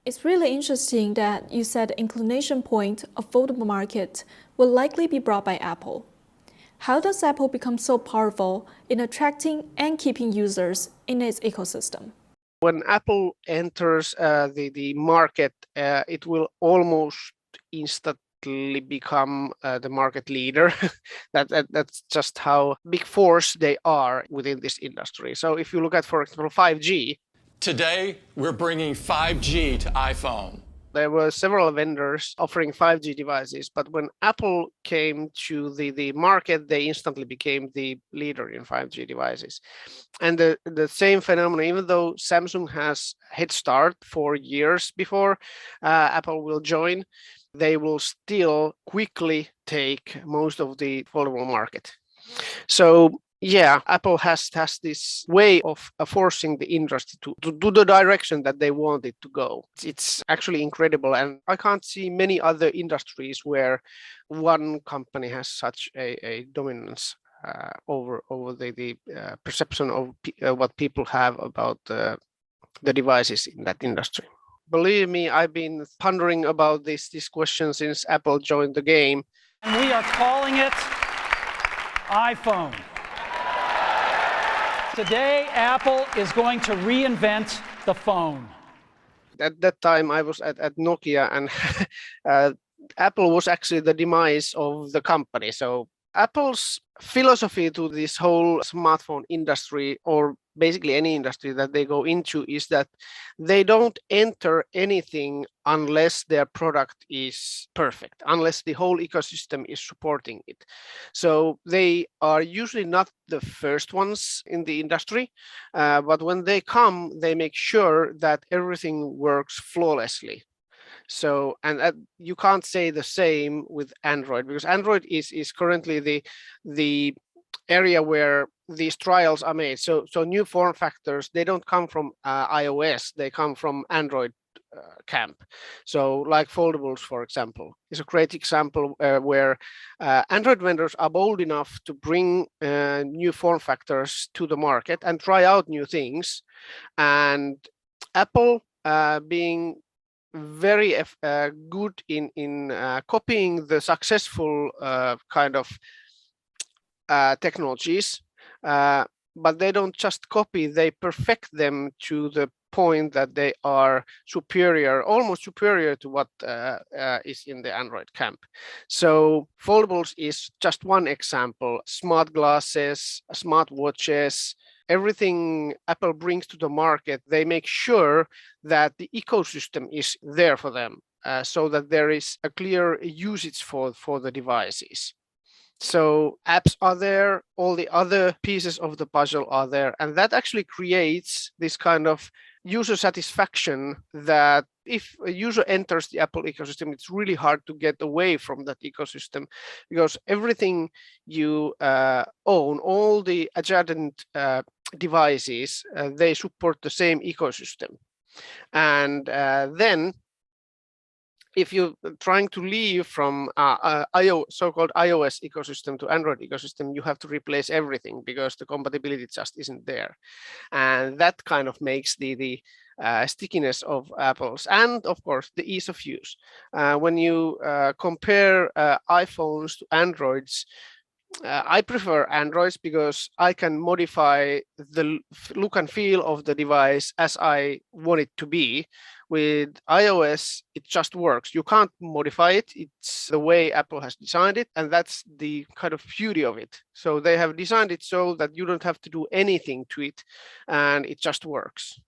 It's really interesting that you said the inclination point of foldable market will likely be brought by Apple. How does Apple become so powerful in attracting and keeping users in its ecosystem? When Apple enters the market, it will almost instantly become the market leader. That's just how big force they are within this industry. So if you look at, for example, 5G. Today, we're bringing 5G to iPhone. There were several vendors offering 5G devices, but when Apple came to the market, they instantly became the leader in 5G devices. And the same phenomenon, even though Samsung has head start for years before Apple will join, they will still quickly take most of the foldable market. So yeah, Apple has this way of forcing the industry to do the direction that they want it to go. It's actually incredible. And I can't see many other industries where one company has such a dominance over the perception of what people have about the devices in that industry. Believe me, I've been pondering about this question since Apple joined the game. And we are calling it iPhone. Today, Apple is going to reinvent the phone. At that time, I was at Nokia, and Apple was actually the demise of the company. So Apple's philosophy to this whole smartphone industry, or basically any industry that they go into, is that they don't enter anything unless their product is perfect, unless the whole ecosystem is supporting it. So they are usually not the first ones in the industry, but when they come, they make sure that everything works flawlessly. So, and you can't say the same with Android, because Android is currently the area where these trials are made. So new form factors, they don't come from iOS, they come from Android camp. So like foldables, for example, is a great example where Android vendors are bold enough to bring new form factors to the market and try out new things. And Apple being very good in copying the successful kind of technologies, but they don't just copy, they perfect them to the point that they are superior, almost superior to what is in the Android camp. So foldables is just one example. Smart glasses, smart watches, everything Apple brings to the market, they make sure that the ecosystem is there for them, so that there is a clear usage for the devices. So apps are there, all the other pieces of the puzzle are there, and that actually creates this kind of user satisfaction that if a user enters the Apple ecosystem, it's really hard to get away from that ecosystem, because everything you own, all the adjacent devices, they support the same ecosystem. And then if you're trying to leave from so-called iOS ecosystem to Android ecosystem, you have to replace everything because the compatibility just isn't there. And that kind of makes the stickiness of Apple's, and of course the ease of use. When you compare iPhones to Androids, I prefer Androids because I can modify the look and feel of the device as I want it to be. With iOS, it just works. You can't modify it. It's the way Apple has designed it, and that's the kind of beauty of it. So they have designed it so that you don't have to do anything to it, and it just works.